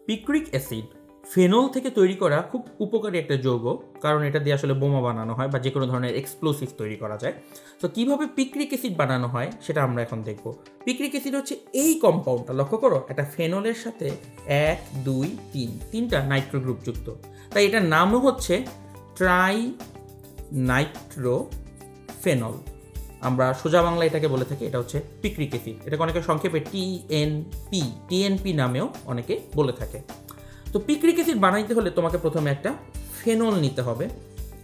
Picric acid phenol থেকে তৈরি করা খুব উপকারী একটা যৌগ, কারণ এটা দিয়ে আসলে বোমা বানানো হয় বা যে কোনো ধরনের এক্সপ্লোসিভ তৈরি করা যায়। তো কীভাবে পিক্রিক অ্যাসিড বানানো হয় সেটা আমরা এখন দেখব। পিক্রিক অ্যাসিড হচ্ছে এই কম্পাউন্ডটা, লক্ষ্য করো, একটা ফেনলের সাথে 1 2 3 তিনটা নাইট্রো গ্রুপ যুক্ত, তাই এটার নামও হচ্ছে ট্রাই নাইট্রোফেনল। আমরা সোজা বাংলা এটাকে বলে থাকি এটা হচ্ছে পিক্রিক অ্যাসিড। এটাকে অনেকে সংক্ষেপে টিএনপি নামেও অনেকে বলে থাকে। তো পিক্রিক অ্যাসিড বানাইতে হলে তোমাকে প্রথমে একটা ফেনল নিতে হবে।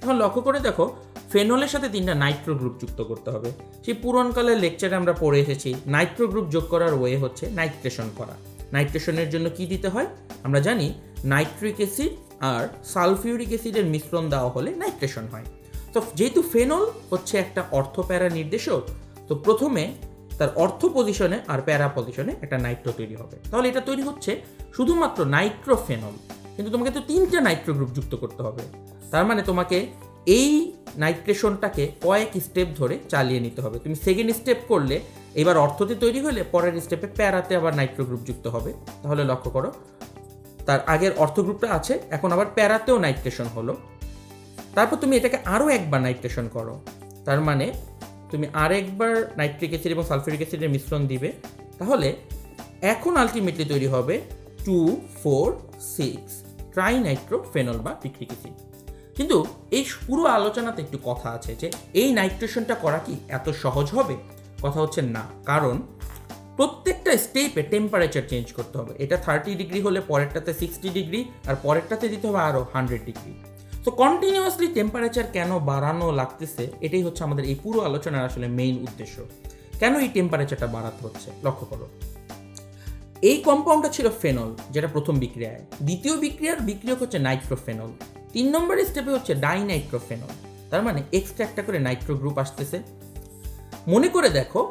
এখন লক্ষ্য করে দেখো, ফেনলের সাথে তিনটা নাইট্রো গ্রুপ যুক্ত করতে হবে। সেই পুরনকালের লেকচারে আমরা পড়ে এসেছি নাইট্রো গ্রুপ যোগ করার ওয়ে হচ্ছে নাইট্রেশন করা। নাইট্রেশনের জন্য কি দিতে হয় আমরা জানি, নাইট্রিক অ্যাসিড আর সালফিউরিক অ্যাসিডের মিশ্রণ দেওয়া হলে নাইট্রেশন হয়। তো যেহেতু ফেনল হচ্ছে একটা অর্থপ্যারা নির্দেশক, তো প্রথমে তার অর্থ পজিশনে আর প্যারা পজিশনে একটা নাইট্রো তৈরি হবে। তাহলে এটা তৈরি হচ্ছে শুধুমাত্র নাইট্রোফেনল, কিন্তু তোমাকে তো তিনটা নাইট্রো গ্রুপ যুক্ত করতে হবে। তার মানে তোমাকে এই নাইট্রেশনটাকে কয়েক স্টেপ ধরে চালিয়ে নিতে হবে। তুমি সেকেন্ড স্টেপ করলে এবার অর্থতে তৈরি হলে পরের স্টেপে প্যারাতে আবার নাইট্রো গ্রুপ যুক্ত হবে। তাহলে লক্ষ্য করো, তার আগের অর্থ গ্রুপটা আছে, এখন আবার প্যারাতেও নাইট্রেশন হলো। তারপর তুমি এটাকে আরও একবার নাইট্রেশন করো, তার মানে তুমি আরেকবার নাইট্রিক অ্যাসিড এবং সালফিউরিক অ্যাসিডের মিশ্রণ দিবে। তাহলে এখন আলটিমেটলি তৈরি হবে 2,4,6 ট্রাইনাইট্রোফেনল বা পিক্রিক অ্যাসিড। কিন্তু এই পুরো আলোচনাতে একটু কথা আছে যে এই নাইট্রেশনটা করা কি এত সহজ হবে? কথা হচ্ছে না, কারণ প্রত্যেকটা স্টেপে টেম্পারেচার চেঞ্জ করতে হবে। এটা 30 ডিগ্রি হলে পরেরটাতে 60 ডিগ্রি, আর পরেরটাতে দিতে হবে আরও 100 ডিগ্রি। তো কন্টিনিউয়াসলি টেম্পারেচার কেন বাড়ানো লাগতেছে, এটাই হচ্ছে আমাদের এই পুরো আলোচনার আসলে মেইন উদ্দেশ্য। কেন এই টেম্পারেচারটা বাড়াতে হচ্ছে লক্ষ্য করো। এই কম্পাউন্ডটা ছিল ফেনল, যেটা প্রথম বিক্রিয়ায়। দ্বিতীয় বিক্রিয়ক হচ্ছে নাইট্রোফেনল। 3 নম্বর স্টেপে হচ্ছে ডাইনাইট্রোফেনল। তার মানে এক্সট্রা একটা করে নাইট্রো গ্রুপ আসতেছে। মনে করে দেখো,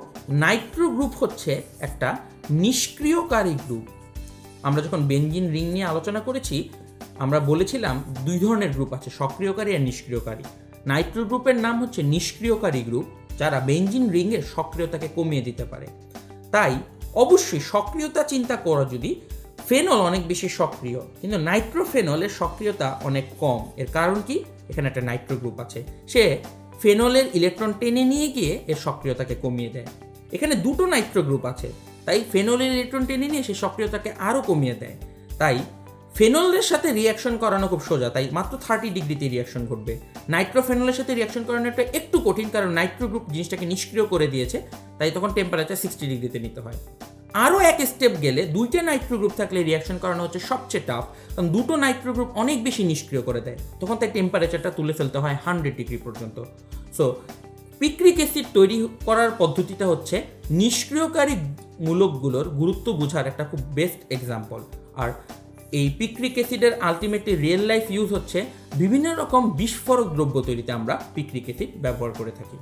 নাইট্রো গ্রুপ হচ্ছে একটা নিষ্ক্রিয়কারী গ্রুপ। আমরা যখন বেনজিন রিং নিয়ে আলোচনা করেছি আমরা বলেছিলাম 2 ধরনের গ্রুপ আছে, সক্রিয়কারী আর নিষ্ক্রিয়কারী। নাইট্রো গ্রুপের নাম হচ্ছে নিষ্ক্রিয়কারী গ্রুপ, যারা বেনজিন রিংয়ের সক্রিয়তাকে কমিয়ে দিতে পারে। তাই অবশ্যই সক্রিয়তা চিন্তা করো, যদি ফেনল অনেক বেশি সক্রিয়, কিন্তু নাইট্রোফেনলের সক্রিয়তা অনেক কম। এর কারণ কি? এখানে একটা নাইট্রো গ্রুপ আছে, সে ফেনলের ইলেকট্রন টেনে নিয়ে গিয়ে এর সক্রিয়তাকে কমিয়ে দেয়। এখানে 2টো নাইট্রো গ্রুপ আছে, তাই ফেনলের ইলেকট্রন টেনে নিয়ে সে সক্রিয়তাকে আরও কমিয়ে দেয়। তাই ফেনলের সাথে রিয়াকশন করানো খুব সোজা, তাই মাত্র 30 ডিগ্রিতে রিয়াকশন ঘটবে। নাইট্রোফেনলের সাথে রিয়াকশন করানোটা একটু কঠিন, কারণ নাইট্রো গ্রুপ জিনিসটাকে নিষ্ক্রিয় করে দিয়েছে, তাই তখন টেম্পারেচার 60 ডিগ্রিতে নিতে হয়। আরও এক স্টেপ গেলে 2টা নাইট্রো গ্রুপ থাকলে রিয়াকশন করানো হচ্ছে সবচেয়ে টাফ, কারণ 2টো নাইট্রো গ্রুপ অনেক বেশি নিষ্ক্রিয় করে দেয়, তখন তাই টেম্পারেচারটা তুলে ফেলতে হয় 100 ডিগ্রি পর্যন্ত। সো পিক্রিক অ্যাসিড তৈরি করার পদ্ধতিটা হচ্ছে নিষ্ক্রিয়কারী মূলকগুলোর গুরুত্ব বোঝার একটা খুব বেস্ট এক্সাম্পল। আর এই পিক্রিক অ্যাসিডের আলটিমেটলি রিয়েল লাইফ ইউজ হচ্ছে বিভিন্ন রকম বিস্ফোরক দ্রব্য তৈরিতে আমরা পিক্রিক অ্যাসিড ব্যবহার করে থাকি।